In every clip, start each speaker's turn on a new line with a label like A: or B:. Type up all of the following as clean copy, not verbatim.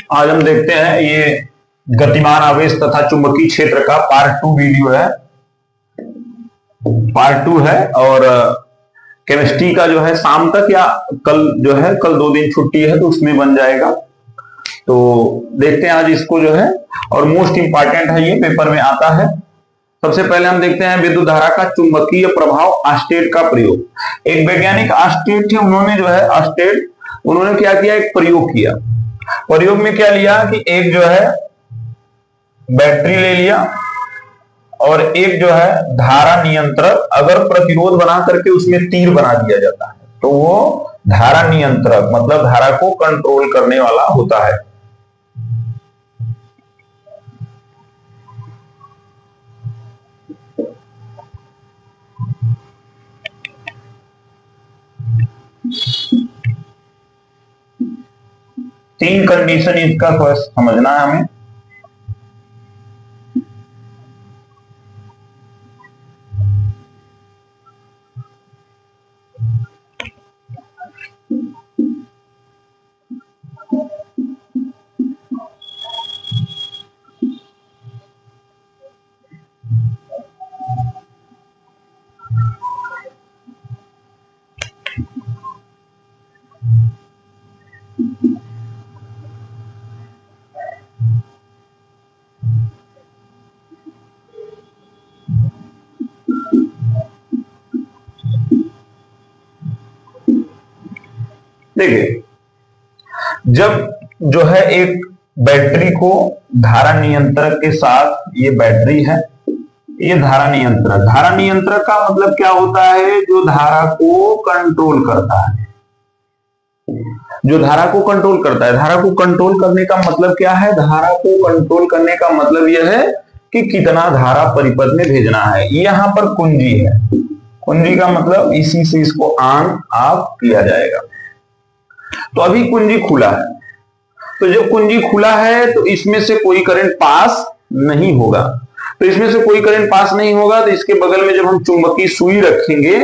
A: आज हम देखते हैं ये गतिमान आवेश तथा चुंबकीय क्षेत्र का पार्ट 2 वीडियो है। पार्ट 2 है और केमिस्ट्री का जो है शाम तक या कल जो है, कल 2 दिन छुट्टी है तो उसमें बन जाएगा। तो देखते हैं आज इसको जो है, और मोस्ट इंपॉर्टेंट है, ये पेपर में आता है। सबसे पहले हम देखते हैं विद्युत धारा का चुंबकीय प्रभाव ऑस्टेट का प्रयोग। एक वैज्ञानिक ऑस्टेट थे, उन्होंने जो है ऑस्टेट, उन्होंने क्या किया, एक प्रयोग किया। प्रयोग में क्या लिया कि एक जो है बैटरी ले लिया और एक जो है धारा नियंत्रक, अगर प्रतिरोध बना करके उसमें तीर बना दिया जाता है तो वो धारा नियंत्रक, मतलब धारा को कंट्रोल करने वाला होता है। तीन कंडीशन इसका थोड़ा समझना है हमें। देखिए, जब जो है एक बैटरी को धारा नियंत्रक के साथ, ये बैटरी है, ये धारा नियंत्रक, धारा नियंत्रक का मतलब क्या होता है, जो धारा को कंट्रोल करता है, जो धारा को कंट्रोल करता है। धारा को कंट्रोल करने का मतलब क्या है, धारा को कंट्रोल करने का मतलब यह है कि कितना धारा परिपथ में भेजना है। यहां पर कुंजी है, कुंजी का मतलब इसी से इसको ऑन ऑफ किया जाएगा। तो अभी कुंजी खुला है, तो जब कुंजी खुला है तो इसमें से कोई करंट पास नहीं होगा। तो इसमें से कोई करंट पास नहीं होगा तो इसके बगल में जब हम चुंबकीय सुई रखेंगे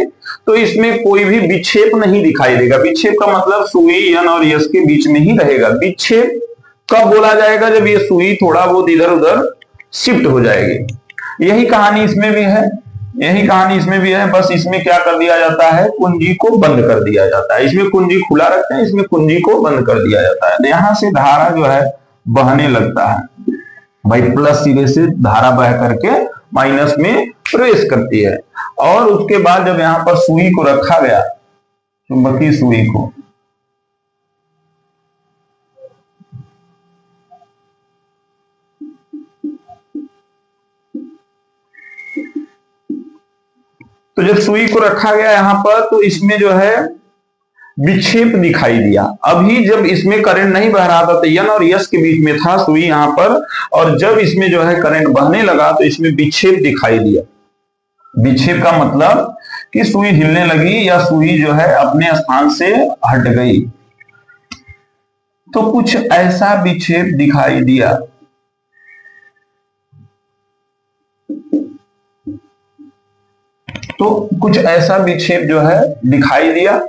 A: तो इसमें कोई भी विक्षेप नहीं दिखाई देगा। विक्षेप का मतलब सुई एन और एस के बीच में ही रहेगा। विक्षेप कब बोला जाएगा, जब ये सुई थोड़ा बहुत इधर उधर शिफ्ट हो जाएगी। यही कहानी इसमें भी है, यही कहानी इसमें भी है। बस इसमें क्या कर दिया जाता है, कुंजी को बंद कर दिया जाता है। इसमें कुंजी खुला रखते हैं, इसमें कुंजी को बंद कर दिया जाता है। यहां से धारा जो है बहने लगता है भाई, प्लस सिरे से धारा बह करके माइनस में प्रवेश करती है। और उसके बाद जब यहां पर सुई को रखा गया, चुंबकीय सुई को, तो जब सुई को रखा गया यहां पर, तो इसमें जो है विक्षेप दिखाई दिया। अभी जब इसमें करंट नहीं बह रहा था तो एन और एस के बीच में था सुई यहां पर, और जब इसमें जो है करंट बहने लगा तो इसमें विक्षेप दिखाई दिया। विक्षेप का मतलब कि सुई हिलने लगी या सुई जो है अपने स्थान से हट गई। तो कुछ ऐसा विक्षेप दिखाई दिया। तो कुछ ऐसा विक्षेप जो है दिखाई दिया।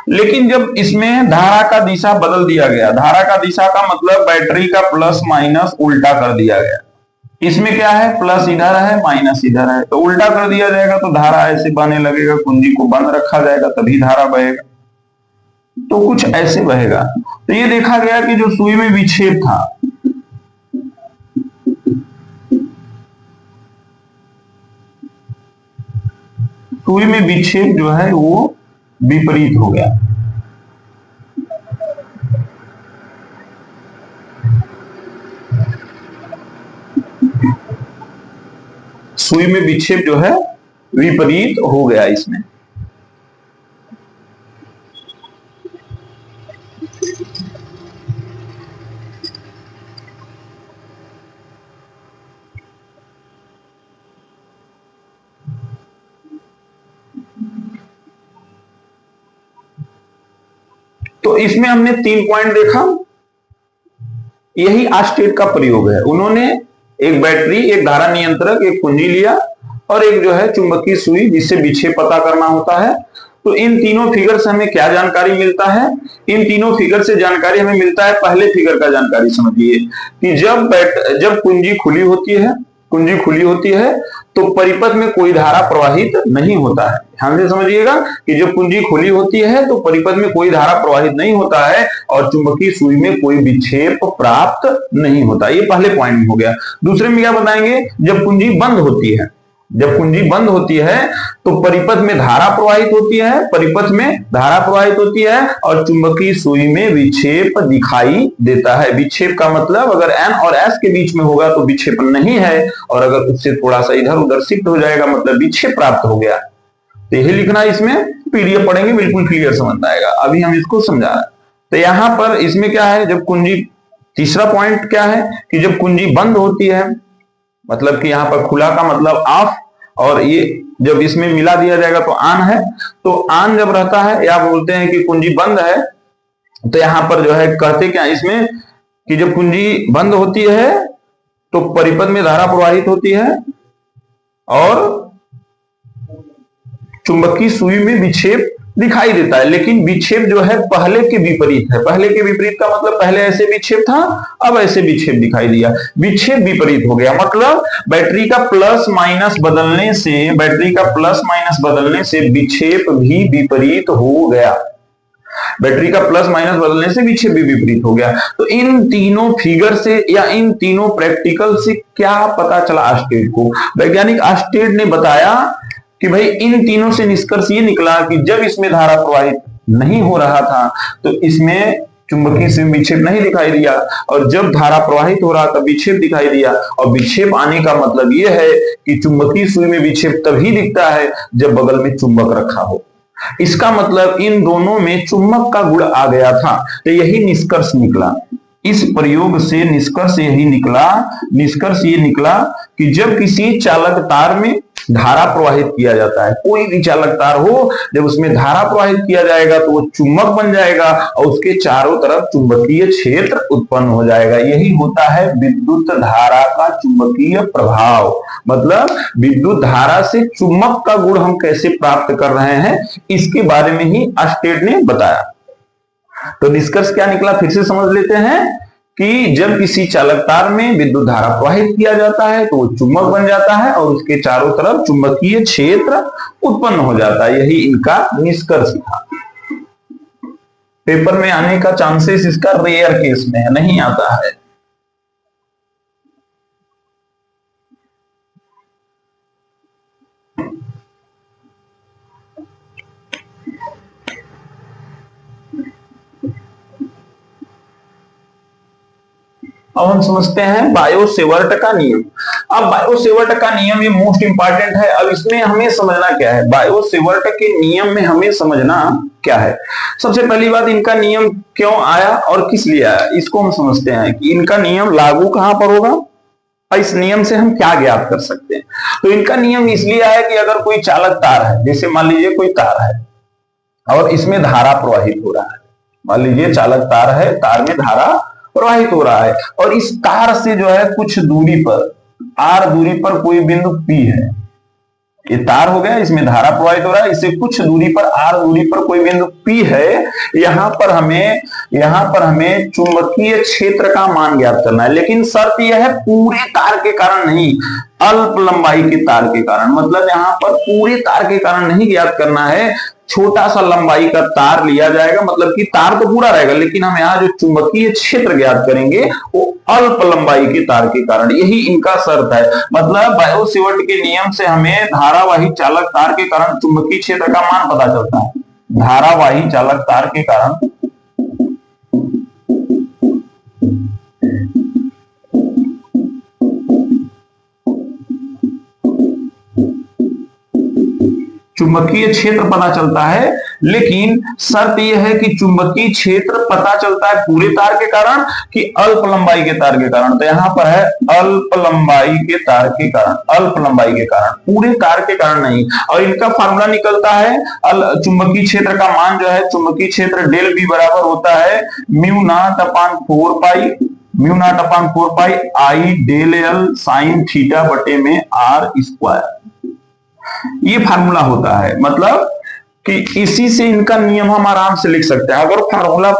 A: लेकिन जब इसमें धारा का दिशा बदल दिया गया, धारा का दिशा का मतलब बैटरी का प्लस माइनस उल्टा कर दिया गया। इसमें क्या है, प्लस इधर है माइनस इधर है, तो उल्टा कर दिया जाएगा तो धारा ऐसे बहने लगेगा। कुंजी को बंद रखा जाएगा तभी धारा बहेगा। तो कुछ ऐसे बहेगा। तो ये देखा गया कि जो सुई में विक्षेप था, सुई में विक्षेप जो है वो विपरीत हो गया। सुई में विक्षेप जो है विपरीत हो गया इसमें। तो इसमें हमने 3 पॉइंट देखा। यही ऑस्टेट का प्रयोग है। उन्होंने एक बैटरी, एक धारा नियंत्रक, एक कुंजी लिया और एक जो है चुंबकीय सुई जिससे विक्षेप पता करना होता है, तो इन तीनों फिगर से हमें क्या जानकारी मिलता है? इन तीनों फिगर से जानकारी हमें मिलता है, पहले फिगर का जानकारी समझिए कि जब कुंजी खुली होती है तो परिपथ में कोई धारा प्रवाहित नहीं होता है। ध्यान से समझिएगा कि जब कुंजी खुली होती है तो परिपथ में कोई धारा प्रवाहित नहीं होता है और चुंबकीय सुई में कोई विक्षेप प्राप्त नहीं होता। ये पहले पॉइंट हो गया। दूसरे में क्या बताएंगे? जब कुंजी बंद होती है, जब कुंजी बंद होती है तो परिपथ में धारा प्रवाहित होती है, परिपथ में धारा प्रवाहित होती है और चुंबकीय सुई में विक्षेप दिखाई देता है। विक्षेप का मतलब अगर N और S के बीच में होगा तो विक्षेपण नहीं है, और अगर उससे थोड़ा सा इधर उधर शिफ्ट हो जाएगा मतलब विक्षेप प्राप्त हो गया। तो यही लिखना, इसमें पीडीएफ पढ़ेंगे बिल्कुल क्लियर समझ आएगा। अभी हम इसको समझा रहे हैं। तो यहां पर इसमें क्या है, जब कुंजी, तीसरा पॉइंट क्या है कि जब कुंजी बंद होती है, मतलब कि यहां पर खुला का मतलब ऑफ, और ये जब इसमें मिला दिया जाएगा तो ऑन है। तो ऑन जब रहता है या बोलते हैं कि कुंजी बंद है, तो यहां पर जो है कहते क्या इसमें कि जब कुंजी बंद होती है तो परिपथ में धारा प्रवाहित होती है और चुंबकीय सुई में विक्षेप दिखाई देता है। लेकिन विक्षेप जो है पहले के विपरीत है। पहले के विपरीत का मतलब पहले ऐसे विक्षेप था, अब ऐसे विक्षेप दिखाई दिया। विक्षेप विपरीत हो गया, मतलब बैटरी का प्लस माइनस बदलने से विक्षेप भी विपरीत हो गया। बैटरी का प्लस माइनस बदलने से विक्षेप भी विपरीत हो गया। तो इन तीनों फिगर से या इन तीनों प्रैक्टिकल से क्या पता चला अस्टेड को? वैज्ञानिक अस्टेड ने बताया कि भाई इन तीनों से निष्कर्ष ये निकला कि जब इसमें धारा प्रवाहित नहीं हो रहा था तो इसमें चुंबकीय सुई में विक्षेप नहीं दिखाई दिया, और जब धारा प्रवाहित हो रहा था विक्षेप दिखाई दिया। और विक्षेप आने का मतलब यह है कि चुंबकीय सुई में विक्षेप तभी दिखता है जब बगल में चुंबक रखा हो। इसका मतलब इन दोनों में चुंबक का गुण आ गया था। तो यही निष्कर्ष निकला। इस प्रयोग से निष्कर्ष ये निकला कि जब किसी चालक तार में धारा प्रवाहित किया जाता है, कोई भी चालक तार हो, जब उसमें धारा प्रवाहित किया जाएगा तो वो चुंबक बन जाएगा और उसके चारों तरफ चुंबकीय क्षेत्र उत्पन्न हो जाएगा। यही होता है विद्युत धारा का चुंबकीय प्रभाव। मतलब विद्युत धारा से चुंबक का गुण हम कैसे प्राप्त कर रहे हैं, इसके बारे में ही अस्टेड ने बताया। तो निष्कर्ष क्या निकला, फिर से समझ लेते हैं कि जब किसी चालक तार में विद्युत धारा प्रवाहित किया जाता है तो वो चुंबक बन जाता है और उसके चारों तरफ चुंबकीय क्षेत्र उत्पन्न हो जाता है। यही इनका निष्कर्ष था। पेपर में आने का चांसेस इसका रेयर केस में है, नहीं आता है। अब हम समझते हैं बायो-सेवर्ट का नियम। अब बायो-सेवर्ट का नियम ये मोस्ट इंपॉर्टेंट है। अब इसमें हमें समझना क्या है, बायो-सेवर्ट के नियम में हमें समझना क्या है। सबसे पहली बात, इनका नियम क्यों आया और किस लिए आया, इसको हम समझते हैं कि इनका नियम लागू कहां पर होगा और इस नियम से हम क्या ज्ञात कर सकते हैं। तो इनका नियम इसलिए आया कि अगर कोई चालक तार है, जैसे मान लीजिए कोई तार है और इसमें धारा प्रवाहित हो रहा है, मान लीजिए चालक तार है, तार में धारा प्रवाहित हो रहा है और इस तार से जो है कुछ दूरी पर, r दूरी पर कोई बिंदु P है। ये तार हो गया, इसमें धारा प्रवाहित हो रहा है, इससे कुछ दूरी पर r दूरी पर कोई बिंदु P है। यहां पर हमें चुंबकीय क्षेत्र का मान ज्ञात करना है, लेकिन शर्त यह है पूरे तार के कारण नहीं, अल्प लंबाई के तार के कारण। मतलब यहां पर पूरे तार के कारण नहीं ज्ञात करना है, छोटा सा लंबाई का तार लिया जाएगा। मतलब कि तार तो पूरा रहेगा, लेकिन हम यहाँ जो चुंबकीय क्षेत्र ज्ञात करेंगे वो अल्प लंबाई के तार के कारण। यही इनका शर्त है। मतलब बायो-सेवर्ट के नियम से हमें धारावाही चालक तार के कारण चुंबकीय क्षेत्र का मान पता चलता है। धारावाही चालक तार के कारण चुंबकीय क्षेत्र पता चलता है, लेकिन शर्त यह है कि चुंबकीय क्षेत्र पता चलता है पूरे तार के कारण कि अल्प लंबाई के तार के कारण। तो यहां पर है अल्प लंबाई के तार के कारण, अल्प लंबाई के कारण, पूरे तार के कारण नहीं। और इनका फार्मूला निकलता है, चुंबकीय क्षेत्र का मान जो है, चुंबकीय क्षेत्र डेल बी बराबर होता है म्यू नॉट अपान 4 पाई आई डेल एल साइन थीटा बटे में r स्क्वायर। ये फार्मूला होता है। मतलब कि इसी से इनका नियम हम आराम से लिख सकते हैं। अगर फार्मूला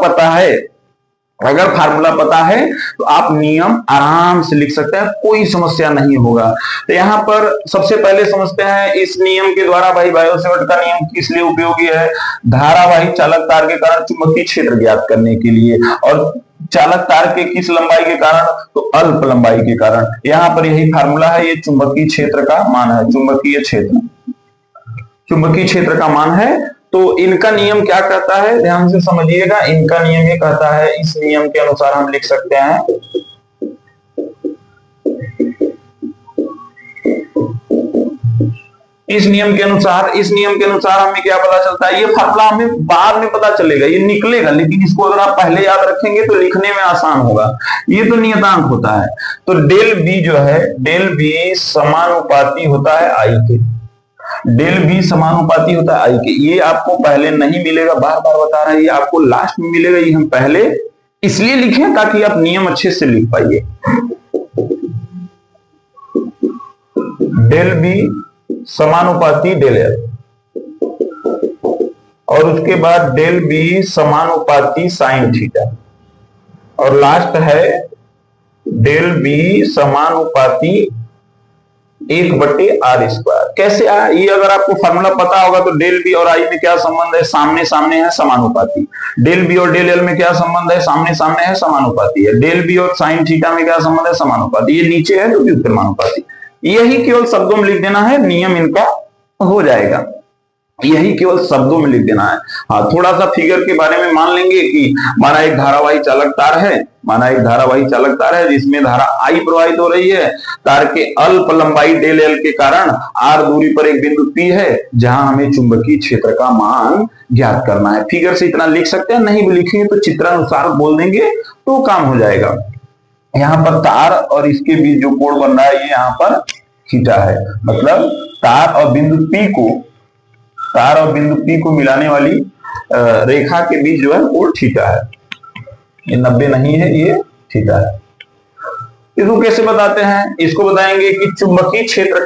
A: पता है तो आप नियम आराम से लिख सकते हैं, कोई समस्या नहीं होगा। तो यहां पर सबसे पहले समझते हैं इस नियम के द्वारा भाई बायो-सेवर्ट का नियम किस लिए उपयोगी है। धारावाही चालक तार के कारण चुंबकीय क्षेत्र ज्ञात करने के लिए, और चालक तार के किस लंबाई के कारण, तो अल्प लंबाई के कारण। यहां पर यही फार्मूला है, ये चुंबकीय क्षेत्र का मान है, चुंबकीय क्षेत्र का मान है। तो इनका नियम क्या कहता है, ध्यान से समझिएगा। इनका नियम ये कहता है, इस नियम के अनुसार हम लिख सकते हैं, इस नियम के अनुसार हमें क्या पता चलता है, ये फार्मूला हमें बाद में पता चलेगा, ये निकलेगा, लेकिन इसको अगर आप पहले याद रखेंगे तो लिखने में आसान होगा। ये तो नियतांक होता है। तो डेल बी जो है, डेल बी समानुपाती होता है आई के, डेल बी समानुपाती होता है आई के। ये आपको पहले नहीं मिलेगा, बार बार बता रहा है, ये आपको लास्ट में मिलेगा। ये हम पहले इसलिए लिखें ताकि आप नियम अच्छे से लिख पाइए। डेल बी समानुपाती डेल एल, और उसके बाद डेल बी समानुपाती साइन थीटा, और लास्ट है डेल बी समानुपाती 1/r²। कैसे आया ये, अगर आपको फार्मूला पता होगा तो डेल बी और आई में क्या संबंध है, सामने सामने है, समानुपाती। डेल बी और डेल एल में क्या संबंध है, सामने सामने है, समानुपाती है। डेल बी और साइन थीटा में क्या संबंध है, समानुपाती। ये नीचे है तो व्युत्क्रमानुपाती। यही केवल शब्दों में लिख देना है, नियम इनका हो जाएगा। यही केवल शब्दों में लिख देना है। हाँ, थोड़ा सा फिगर के बारे में मान लेंगे कि माना एक धारावाही चालक तार है, जिसमें धारा आई प्रवाहित हो रही है। तार के अल्प लंबाई डेल एल के कारण आर दूरी पर एक बिंदु पी है, जहां हमें चुंबकीय क्षेत्र का मान ज्ञात करना है। फिगर से इतना लिख सकते हैं, नहीं भी लिखेंगे तो चित्रानुसार बोल देंगे तो काम हो जाएगा। यहाँ पर तार और इसके बीच जो कोण बन रहा है, ये यहाँ पर थीटा है। मतलब तार और बिंदु P को मिलाने वाली रेखा के बीच जो है कोण थीटा है। ये 90 नहीं है, ये थीटा है। इसको कैसे बताते हैं, इसको बताएंगे कि चुंबकीय क्षेत्र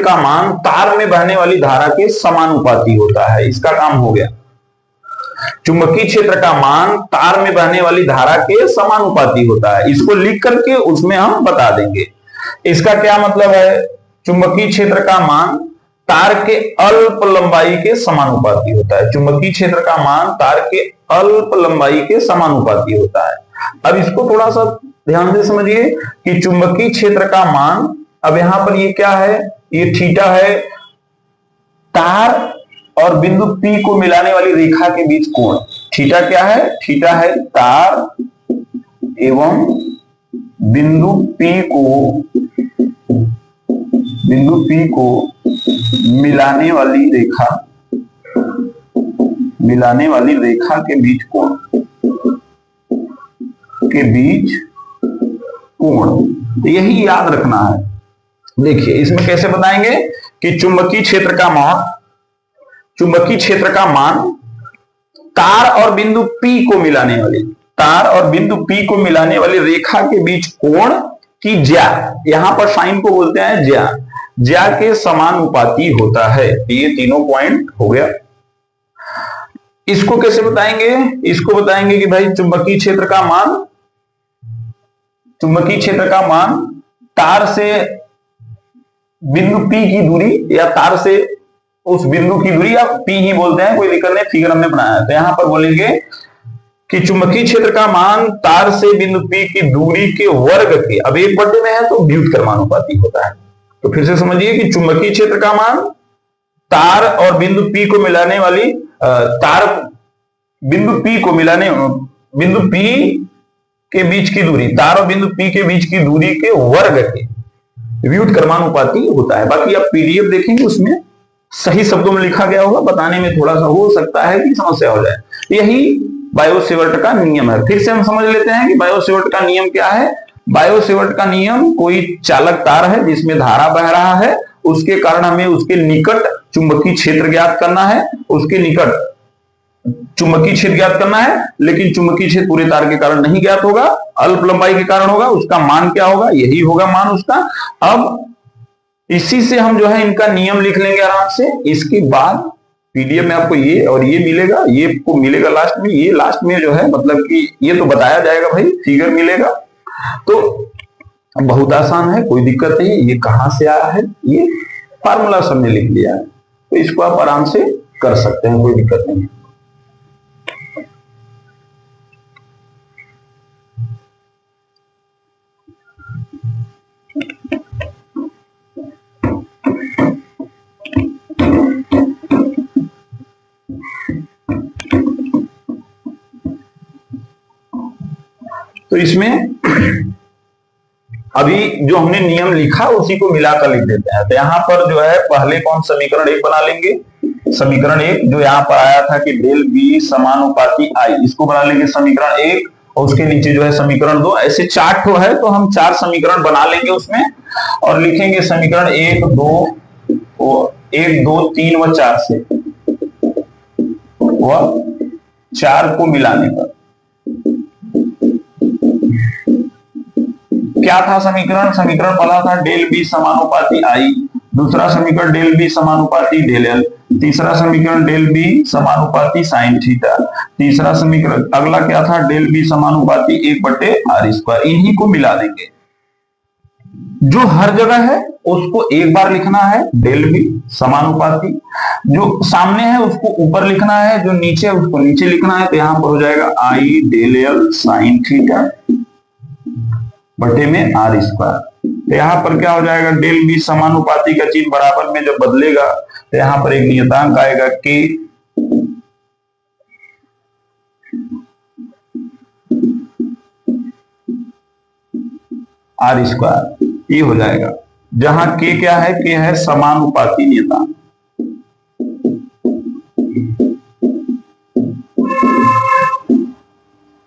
A: का मान तार में बहने वाली धारा के समानुपाती होता है। इसका काम हो गया। चुंबकीय क्षेत्र का मान तार में बहने वाली धारा के समानुपाती होता है। इसको लिख करके उसमें हम बता देंगे। इसका क्या मतलब है, चुंबकीय क्षेत्र का मान तार के अल्प लंबाई के समानुपाती होता है। चुंबकीय क्षेत्र का मान तार के अल्प लंबाई के समानुपाती होता है। अब इसको थोड़ा सा ध्यान से समझिए कि चुंबकीय क्षेत्र का मान, अब यहां पर ये क्या है, ये थीटा है। तार और बिंदु P को मिलाने वाली रेखा के बीच कोण थीटा क्या है, थीटा है तार एवं बिंदु P को मिलाने वाली रेखा के बीच कोण यही याद रखना है। देखिए इसमें कैसे बताएंगे कि चुंबकीय क्षेत्र का मान तार और बिंदु P को मिलाने वाली रेखा के बीच कोण की ज्या, यहां पर साइन को बोलते हैं ज्या के समानुपाती होता है। ये तीनों पॉइंट हो गया। इसको कैसे बताएंगे, इसको बताएंगे कि भाई चुंबकीय क्षेत्र का मान तार से बिंदु P की दूरी, या तार से उस बिंदु की दूरी, या P ही बोलते हैं, कोई दिक्कत नहीं, फिगर हमने बनाया है। तो यहां पर बोलेंगे कि चुंबकीय क्षेत्र का मान तार से बिंदु P की दूरी के वर्ग के, अब 1/में है तो व्युत्क्रमानुपाती होता है। तो फिर से समझिए कि चुंबकीय क्षेत्र का मान तार और बिंदु P को मिलाने वाली बिंदु P के बीच की दूरी, तार और बिंदु P के बीच की दूरी के वर्ग के व्युत्क्रमानुपाती होता है। बाकी आप पीडीएफ देखेंगे, उसमें सही शब्दों में लिखा गया होगा, बताने में थोड़ा सा हो सकता है कि समस्या हो जाए। यही बायो-सेवर्ट का नियम है। फिर से हम समझ लेते हैं कि बायो-सेवर्ट का नियम क्या है। बायो-सेवर्ट का नियम, कोई चालक तार है जिसमें धारा बह रहा है, उसके कारण हमें उसके निकट चुंबकीय क्षेत्र ज्ञात करना है, लेकिन चुंबकीय क्षेत्र पूरे तार के कारण नहीं ज्ञात होगा, अल्प लंबाई के कारण होगा। उसका मान क्या होगा, यही होगा मान उसका। अब इसी से हम जो है इनका नियम लिख लेंगे आराम से। इसके बाद पीडीएफ में आपको ये और ये मिलेगा, ये को मिलेगा लास्ट में, ये लास्ट में जो है मतलब कि ये तो बताया जाएगा भाई, फिगर मिलेगा। तो बहुत आसान है, कोई दिक्कत नहीं। ये कहां से आया है, ये फार्मूला सबने लिख लिया है, तो इसको आप आराम से कर सकते हैं, कोई दिक्कत नहीं है। तो इसमें अभी जो हमने नियम लिखा उसी को मिलाकर लिख देते हैं। तो यहां पर जो है पहले कौन समीकरण 1 बना लेंगे, समीकरण 1 जो यहां पर आया था कि डेल बी समानुपाती आई, इसको बना लेंगे समीकरण 1, और उसके नीचे जो है समीकरण 2। ऐसे 4 ठो है तो हम 4 समीकरण बना लेंगे उसमें, और लिखेंगे समीकरण 1 2 3 व 4 से, वह 4 को मिलाने पर क्या था समीकरण। समीकरण पहला था डेल बी समानुपाती आई, दूसरा समीकरण डेल बी समानुपाती डेल एल, तीसरा समीकरण डेल बी समानुपाती साइन थीटा, तीसरा समीकरण अगला क्या था, डेल बी समानुपाती 1/r²। इन्हीं को मिला देंगे। जो हर जगह है उसको एक बार लिखना है, डेल बी समानुपाती, जो सामने है उसको ऊपर लिखना है, जो नीचे है उसको नीचे लिखना है। तो यहां पर हो जाएगा आई डेल एल साइन थीटा बटे में r²। तो यहां पर क्या हो जाएगा, डेल बी समानुपाती का चिन्ह बराबर में जब बदलेगा तो यहां पर एक नियतांक आएगा k, r², ये हो जाएगा। जहां k क्या है, k है समानुपाती नियतांक।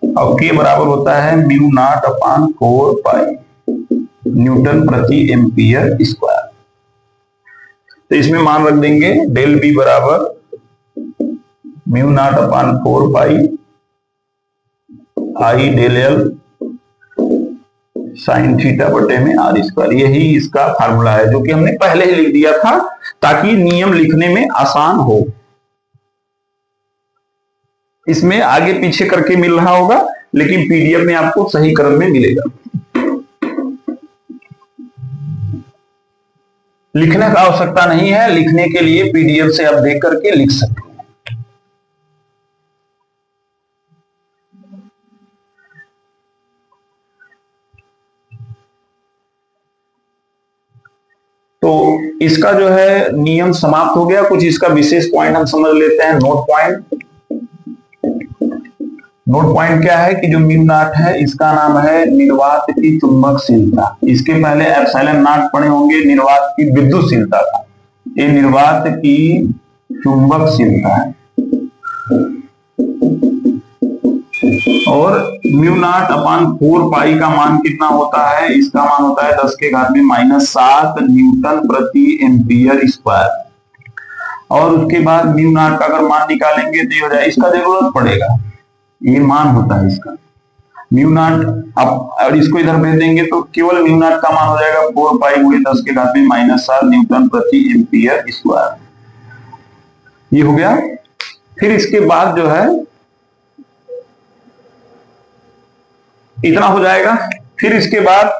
A: और k बराबर होता है म्यू नॉट अपान 4 पाई न्यूटन प्रति एम्पियर स्क्वायर। तो इसमें मान रख देंगे डेल बी बराबर म्यू नॉट अपान 4 पाई आई डेल एल साइन थीटा बटे में r²। यही इसका फार्मूला है जो कि हमने पहले ही लिख दिया था ताकि नियम लिखने में आसान हो। इसमें आगे पीछे करके मिल रहा होगा, लेकिन पीडीएफ में आपको सही क्रम में मिलेगा। लिखने का आवश्यकता नहीं है, लिखने के लिए पीडीएफ से आप देख करके लिख सकते हैं। तो इसका जो है नियम समाप्त हो गया। कुछ इसका विशेष पॉइंट हम समझ लेते हैं। नोट पॉइंट, नोट पॉइंट क्या है कि जो म्यू नॉट है इसका नाम है निर्वात की चुंबकशीलता। इसके पहले एप्सिलॉन नॉट पढ़े होंगे, निर्वात की विद्युतशीलता था। ये निर्वात की चुंबकशीलता है। और म्यू नॉट अपान 4 पाई का मान कितना होता है, इसका मान होता है 10⁻⁷ न्यूटन प्रति एम्पियर स्क्वायर। और उसके बाद म्यू नॉट का अगर मान निकालेंगे तो ये हो जाए, इसका जरूरत पड़ेगा, ये मान होता है इसका म्यू नॉट। अब और इसको इधर भेज देंगे तो केवल म्यू नॉट का मान हो जाएगा 4 पाई × 10⁻⁷ न्यूटन प्रति एम्पियर स्क्वायर। ये हो गया। फिर इसके बाद जो है इतना हो जाएगा। फिर इसके बाद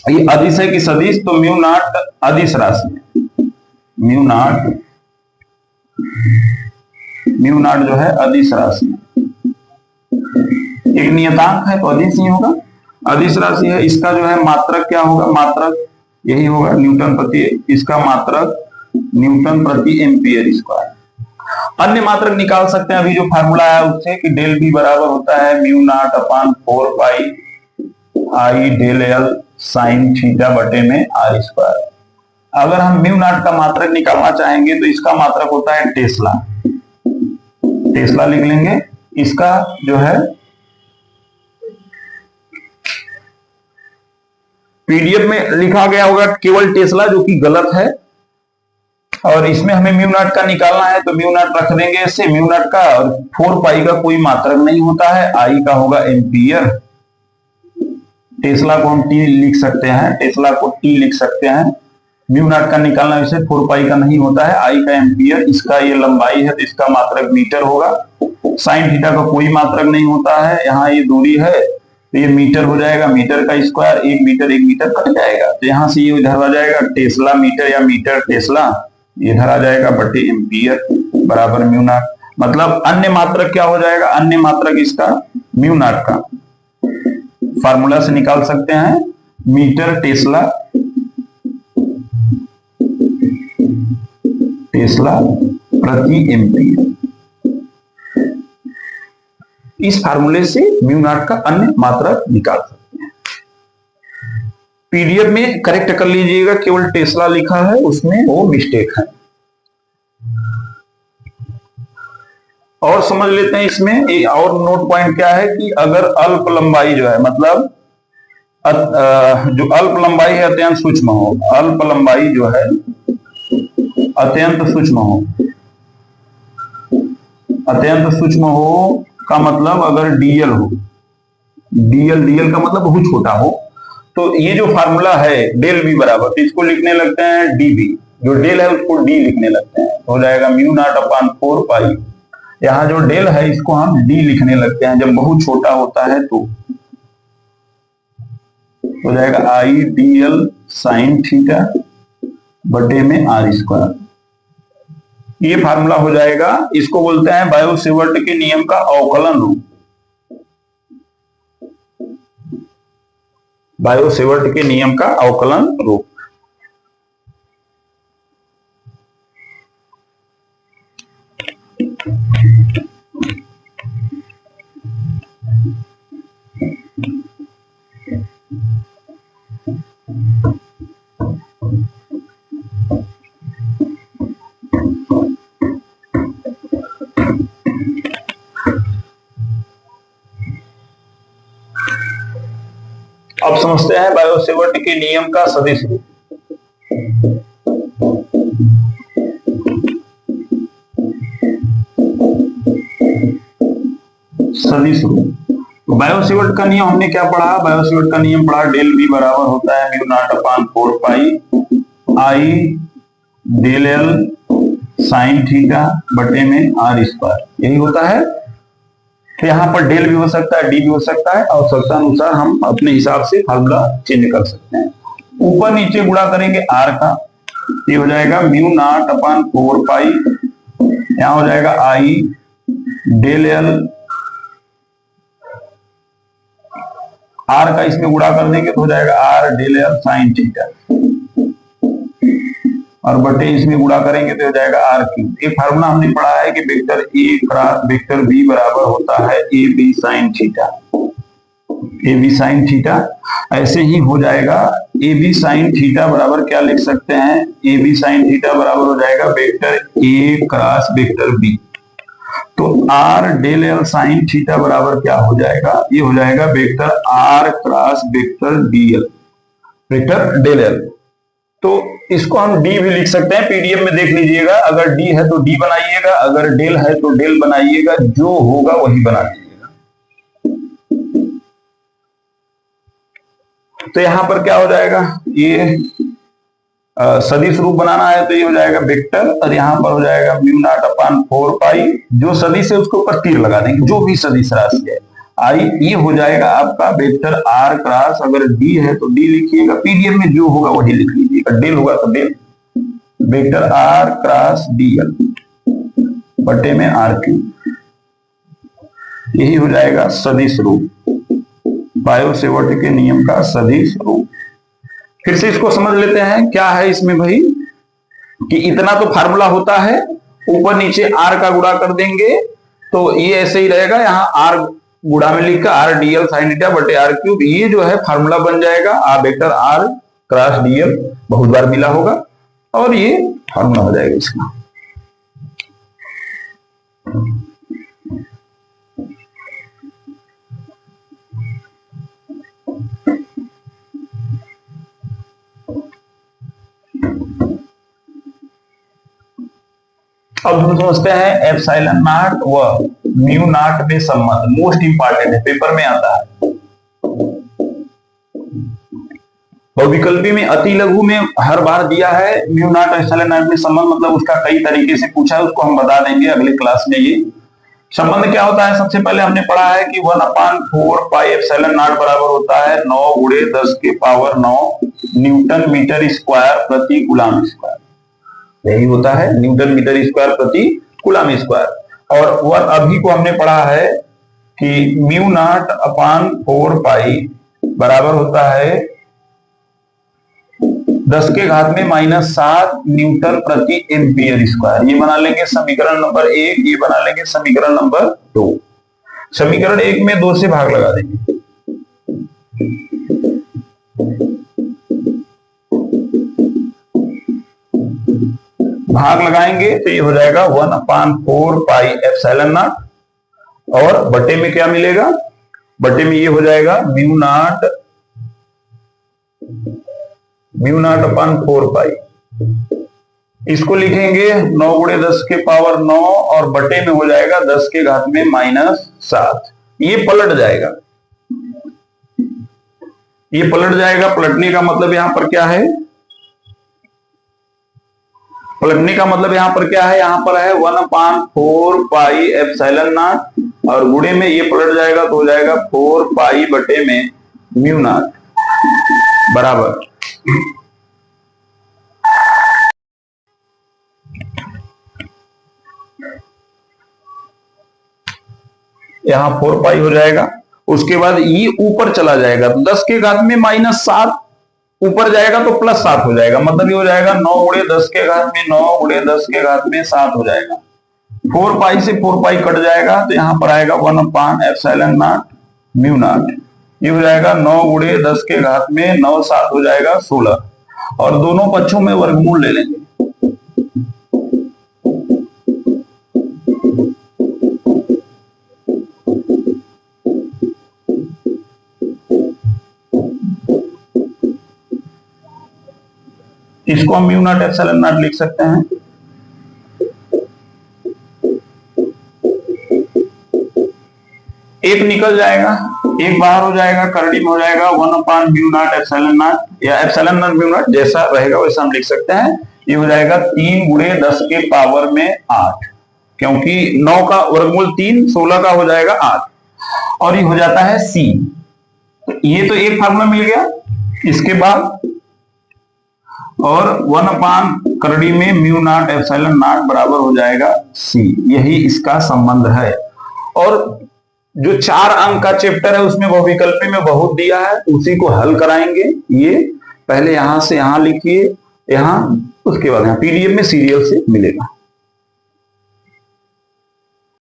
A: ये अदिश है कि सदिश, तो म्यू नॉट अदिश राशि, म्यू नॉट जो है अदिश राशि, एक नियतांक है तो अदिश ही होगा, अदिश राशि है। इसका जो है मात्रक क्या होगा, मात्रक यही होगा न्यूटन प्रति, इसका मात्रक न्यूटन प्रति एम्पियर स्क्वायर। अन्य मात्रक निकाल सकते हैं अभी जो फार्मूला है उससे कि डेल बी बराबर होता है म्यू नॉट अपान 4 पाई आई डेल एल साइन थीटा बटे में r²। अगर हम म्यू नॉट का मात्रक निकालना चाहेंगे तो इसका मात्रक होता है टेस्ला, टेस्ला लिख लेंगे। इसका जो है पीडीएफ में लिखा गया होगा केवल टेस्ला, जो कि गलत है। और इसमें हमें म्यू नॉट का निकालना है तो म्यू नॉट रख देंगे ऐसे, म्यू नॉट का, और 4 पाई का कोई मात्रक नहीं होता है, आई का होगा एम्पियर। टेस्ला को हम टी लिख सकते हैं, टेस्ला को टी लिख सकते हैं। म्यू नॉट का निकालना वैसे 4 पाई का नहीं होता है, आई का एम्पियर, इसका ये लंबाई है तो इसका मात्रक मीटर होगा। साइन थीटा का कोई मात्रक नहीं होता है, यहाँ ये दूरी है तो ये मीटर हो जाएगा, मीटर का स्क्वायर, 1 मीटर कट जाएगा तो यहाँ से ये इधर आ जाएगा टेस्ला मीटर या मीटर टेस्ला, इधर आ जाएगा बटे एम्पियर बराबर म्यू नॉट। मतलब अन्य मात्रक क्या हो जाएगा, अन्य मात्रक इसका म्यू नॉट का फार्मूला से निकाल सकते हैं, मीटर टेस्ला प्रति एम्पियर। इस फार्मूले से म्यू नॉट का अन्य मात्रक निकाल सकते हैं। पीडीएफ में करेक्ट कर लीजिएगा, केवल टेस्ला लिखा है उसमें वो मिस्टेक है। और समझ लेते हैं इसमें एक और नोट पॉइंट क्या है कि अगर अल्प लंबाई जो है, मतलब जो अल्प लंबाई है अत्यंत सूक्ष्म हो, अल्प लंबाई जो है अत्यंत सूक्ष्म हो, अत्यंत सूक्ष्म हो का मतलब अगर डीएल हो, डीएल का मतलब बहुत छोटा हो, तो ये जो फार्मूला है डेल बी बराबर, तो इसको लिखने लगते हैं डीबी, जो डेल है उसको डी लिखने लगते हैं, हो जाएगा म्यू नॉट अपॉन 4 पाई। यहाँ जो डेल है इसको हम डी लिखने लगते हैं जब बहुत छोटा होता है तो हो जाएगा I D l sine theta बटे में आर स्क्वायर। ये फार्मूला हो जाएगा, इसको बोलते हैं बायो-सेवर्ट के नियम का अवकलन रूप, बायो-सेवर्ट के नियम का अवकलन रूप। अब समझते हैं बायो-सेवर्ट के नियम का सदिश रूप। सदिश रूप, बायो-सेवर्ट का नियम हमने क्या पढ़ा, बायो-सेवर्ट का नियम पढ़ा डेल बी बराबर होता है म्यू नॉट अपॉन 4 पाई आई डेल एल साइन थीटा बटे में आर स्क्वायर, यही होता है। तो यहाँ पर डेल भी हो सकता है, डी भी हो सकता है, आवश्यकता अनुसार हम अपने हिसाब से फार्मूला चेंज कर सकते हैं। ऊपर नीचे गुणा करेंगे आर का, ये हो जाएगा म्यू नॉट अपॉन 4 पाई, यहाँ हो जाएगा आई डेल एल, आर का इसमें गुणा कर देंगे तो हो जाएगा r del L sine theta, और बटे इसमें गुणा करेंगे तो हो जाएगा आर क्यूब। एक फार्मूला हमने पढ़ा है कि vector A cross vector B बराबर होता है A B sine theta, A B sine theta. ऐसे ही हो जाएगा ए बी साइन थीटा बराबर क्या लिख सकते हैं, ए बी साइन थीटा बराबर हो जाएगा vector A cross vector B, तो R del L sine theta बराबर क्या हो जाएगा, ये हो जाएगा vector are cross vector D L, vector del L. तो इसको हम डी भी लिख सकते हैं, पीडीएफ में देख लीजिएगा, अगर डी है तो डी बनाइएगा, अगर डेल है तो डेल बनाइएगा, जो होगा वही बना लीजिएगा। तो यहां पर क्या हो जाएगा, ये सदिश रूप बनाना है तो ये हो जाएगा वेक्टर, और यहां पर हो जाएगा म्यू नॉट अपॉन 4 पाई, जो सदिश है उसके ऊपर तीर लगा देंगे, जो भी सदिश राशि है आई, ये हो जाएगा आपका वेक्टर आर क्रॉस, अगर डी है तो डी लिखिएगा, पीडीएफ में जो होगा वही लिख लीजिएगा, डेल होगा तो del, vector are cross d l बटे में आर क्यूब, यही हो जाएगा सदिश रूप, बायो-सेवर्ट के नियम का सदिश रूप। फिर से इसको समझ लेते हैं क्या है इसमें भाई, कि इतना तो फार्मूला होता है, ऊपर नीचे आर का गुणा कर देंगे तो ये ऐसे ही रहेगा, यहाँ आर गुणा में लिखा r d l sine theta बटे आर क्यूब, ये जो है फार्मूला बन जाएगा, आ vector are cross d l बहुत बार मिला होगा, और ये फार्मूला हो जाएगा इसका। अब हम समझते हैं एप्सिलॉन नॉट व म्यू नॉट में संबंध, मोस्ट इंपॉर्टेंट है, पेपर में आता है। बहुविकल्पी में अति लघु में हर बार दिया है म्यू नॉट एप्सिलॉन नॉट में संबंध, मतलब उसका कई तरीके से पूछा है, उसको हम बता देंगे अगले क्लास में। ये संबंध क्या होता है, सबसे पहले हमने पढ़ा है कि 1/4 पाई एप्सिलॉन नॉट बराबर होता है 9 गुणे 10 के पावर 9 न्यूटन मीटर स्क्वायर प्रति कूलम स्क्वायर। यही होता है न्यूटन मीटर स्क्वायर प्रति कूलम स्क्वायर। और वह अभी को हमने पढ़ा है कि म्यू नॉट अपान 4 पाई बराबर होता है 10 के घात में -7 न्यूटन प्रति एम्पियर स्क्वायर। ये बना लेंगे समीकरण नंबर 1, ये बना लेंगे समीकरण नंबर 2। समीकरण 1 में 2 से भाग लगा देंगे। भाग लगाएंगे तो ये हो जाएगा 1/4 पाई एप्सिलॉन नॉट और बटे में क्या मिलेगा, बटे में ये हो जाएगा म्यू नॉट अपान 4 पाई। इसको लिखेंगे 9 गुणे 10 के पावर 9 और बटे में हो जाएगा 10 के घात में -7। ये पलट जाएगा, ये पलट जाएगा। पलटने का मतलब यहां पर क्या है, पलटने का मतलब यहां पर क्या है, यहां पर है 1/4 पाई एप्सिलॉन नॉट और गुणे में ये पलट जाएगा तो हो जाएगा 4 पाई बटे में म्यू नॉट बराबर यहां 4 पाई हो जाएगा। उसके बाद ये ऊपर चला जाएगा तो 10 के घात में -7 ऊपर जाएगा तो +7 हो जाएगा, मतलब ये हो जाएगा 9 गुणे 10 के घात में 9 गुणे 10 के घात में 7 हो जाएगा। 4 पाई से 4 पाई कट जाएगा तो यहां पर आएगा 1/एप्सिलॉन नॉट म्यू नॉट। ये हो जाएगा 9 गुणे 10 के घात में 9 7 हो जाएगा 16 और दोनों पक्षों में वर्गमूल ले लेंगे। इसको हम म्यू नॉट एप्सिलॉन नॉट लिख सकते हैं। एक निकल जाएगा, एक बाहर हो जाएगा, करड़ी में हो जाएगा 1/म्यू नॉट एप्सिलॉन नॉट या एप्सिलॉन नॉट म्यू नॉट, जैसा रहेगा वैसा हम लिख सकते हैं। ये हो जाएगा 3 गुणे 10 के पावर में 8, क्योंकि 9 का वर्गमूल 3, 16 का हो जाएगा 8 और ये हो जाता है C। तो ये तो एक फार्मूला मिल गया। इसके बाद और 1/ करड़ी में म्यू नॉट एप्सिलॉन नॉट बराबर हो जाएगा C। यही इसका संबंध है। और जो 4 अंक का चैप्टर है उसमें बहुविकल्पी में बहुत दिया है, उसी को हल कराएंगे। ये पहले यहां से यहां लिखिए, यहां, उसके बाद यहां PDF में सीरियल से मिलेगा।